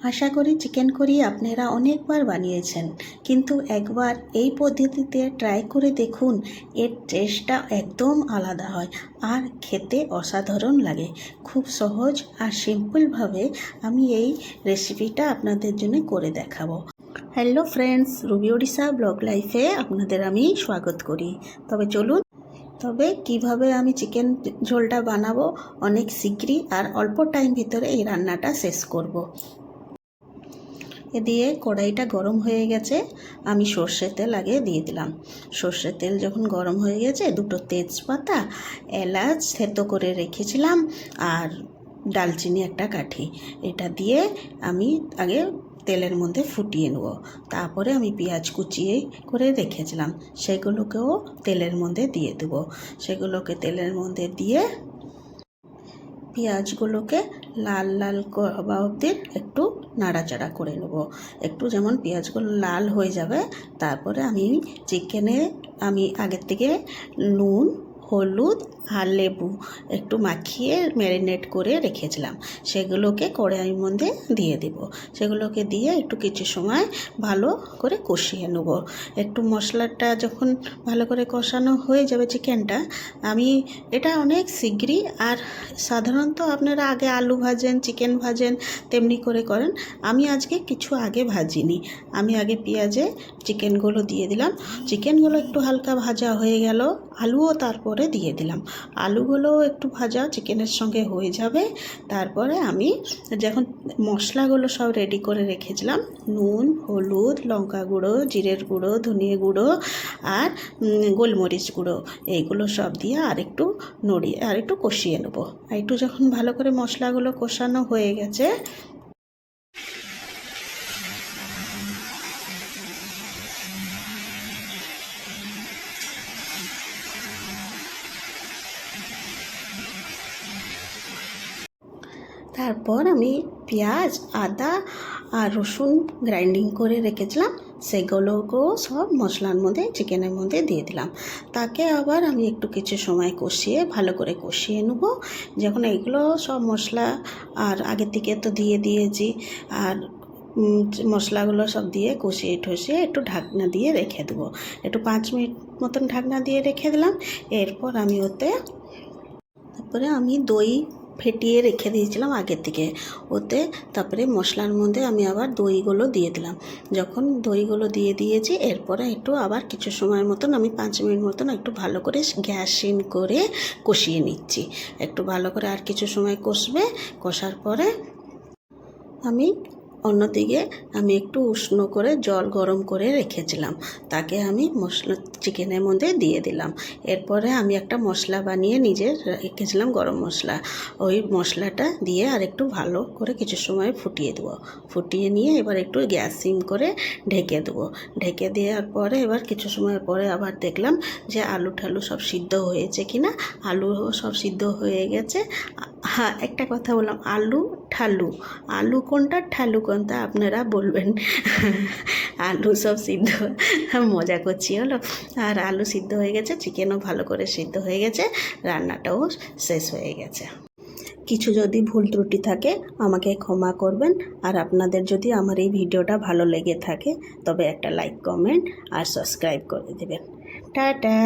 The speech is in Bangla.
আশা করি চিকেন কারি আপনারা অনেকবার বানিয়েছেন, কিন্তু একবার এই পদ্ধতিতে ট্রাই করে দেখুন। এর টেস্টটা একদম আলাদা হয় আর খেতে অসাধারণ লাগে। খুব সহজ আর সিম্পলভাবে আমি এই রেসিপিটা আপনাদের জন্য করে দেখাবো। Hello friends, Ruby Odisha blog লাইফে আপনাদের আমি স্বাগত করি। তবে কিভাবে আমি চিকেন ঝোলটা বানাবো অনেক শীঘ্রই আর অল্প টাইম ভিতরে এই রান্নাটা শেষ করব। দিয়ে কড়াইটা গরম হয়ে গেছে, আমি সর্ষের তেল আগে দিয়ে দিলাম। সর্ষের তেল যখন গরম হয়ে গেছে, দুটো তেজপাতা, এলাচ থেতো করে রেখেছিলাম আর ডালচিনি একটা কাঠি, এটা দিয়ে আমি আগে তেলের মধ্যে ফুটিয়ে নেব। তারপরে আমি পেঁয়াজ কুচিয়ে করে রেখেছিলাম, সেগুলোকেও তেলের মধ্যে দিয়ে দেবো। সেগুলোকে তেলের মধ্যে দিয়ে পেঁয়াজগুলোকে লাল লাল হওয়া অবধি একটু নাড়াচাড়া করে নেব। একটু যেমন পেঁয়াজগুলো লাল হয়ে যাবে, তারপরে আমি আগের থেকে নুন, হলুদ আর লেবু একটু মাখিয়ে ম্যারিনেট করে রেখেছিলাম, সেগুলোকে কড়াইয়ের মধ্যে দিয়ে দেব। সেগুলোকে দিয়ে একটু কিছু সময় ভালো করে কষিয়ে নেব। একটু মশলাটা যখন ভালো করে কষানো হয়ে যাবে চিকেনটা, আমি এটা অনেক শীঘ্রই, আর সাধারণত আপনারা আগে আলু ভাজেন, চিকেন ভাজেন, তেমনি করে করেন। আমি আজকে কিছু আগে ভাজিনি, আমি আগে পেঁয়াজে চিকেনগুলো দিয়ে দিলাম। চিকেনগুলো একটু হালকা ভাজা হয়ে গেল, আলুও তারপরে দিয়ে দিলাম। আলুগুলো একটু ভাজা চিকেনের সঙ্গে হয়ে যাবে। তারপরে আমি যখন মশলাগুলো সব রেডি করে রেখেছিলাম, নুন, হলুদ, লঙ্কা গুঁড়ো, জিরের গুঁড়ো, ধনিয়া গুঁড়ো আর গোলমরিচ গুঁড়ো, এইগুলো সব দিয়ে আর একটু কষিয়ে নেবো। একটু যখন ভালো করে মশলাগুলো কষানো হয়ে গেছে, তারপর আমি পেঁয়াজ, আদা আর রসুন গ্রাইন্ডিং করে রেখেছিলাম, সেগুলোকেও সব মশলার মধ্যে, চিকেনের মধ্যে দিয়ে দিলাম। তাকে আবার আমি একটু কিছু সময় কষিয়ে ভালো করে কষিয়ে নেব। যখন এগুলো সব মশলা আর আগের থেকে তো দিয়ে দিয়েছি, আর মশলাগুলো সব দিয়ে কষিয়ে ঠষিয়ে একটু ঢাকনা দিয়ে রেখে দেবো। একটু 5 মিনিট মতন ঢাকনা দিয়ে রেখে দিলাম। এরপর তারপরে আমি দই ফেটিয়ে রেখে দিয়েছিলাম আগের থেকে তারপরে মশলার মধ্যে আমি আবার দইগুলো দিয়ে দিলাম। যখন দইগুলো দিয়ে দিয়েছি, এরপরে একটু আবার কিছু সময়ের মতন আমি 5 মিনিট মতন একটু ভালো করে গ্যাস সিম করে কষিয়ে নিচ্ছি। একটু ভালো করে আর কিছু সময় কষার পরে অন্যদিকে আমি একটু উষ্ণ করে জল গরম করে রেখেছিলাম, তাকে আমি চিকেনের মধ্যে দিয়ে দিলাম। এরপরে আমি একটা মশলা বানিয়ে নিজে রেখেছিলাম, গরম মশলা, ওই মশলাটা দিয়ে আর একটু ভালো করে কিছু সময় ফুটিয়ে দেবো। ফুটিয়ে নিয়ে এবার একটু গ্যাস সিম করে ঢেকে দেবো। ঢেকে দেওয়ার পরে এবার কিছু সময় পরে আবার দেখলাম যে আলু ঠালু সব সিদ্ধ হয়েছে কিনা। আলু সব সিদ্ধ হয়ে গেছে। হ্যাঁ, একটা কথা বললাম, আলু কোনটা ঠালু কোনটা আপনারা বলবেন। আলু সব সিদ্ধ, মজা করছি হলো। আর আলু সিদ্ধ হয়ে গেছে, চিকেনও ভালো করে সিদ্ধ হয়ে গেছে, রান্নাটাও শেষ হয়ে গেছে। কিছু যদি ভুল ত্রুটি থাকে আমাকে ক্ষমা করবেন। আর আপনাদের যদি আমার এই ভিডিওটা ভালো লেগে থাকে, তবে একটা লাইক, কমেন্ট আর সাবস্ক্রাইব করে দেবেন। টাটা।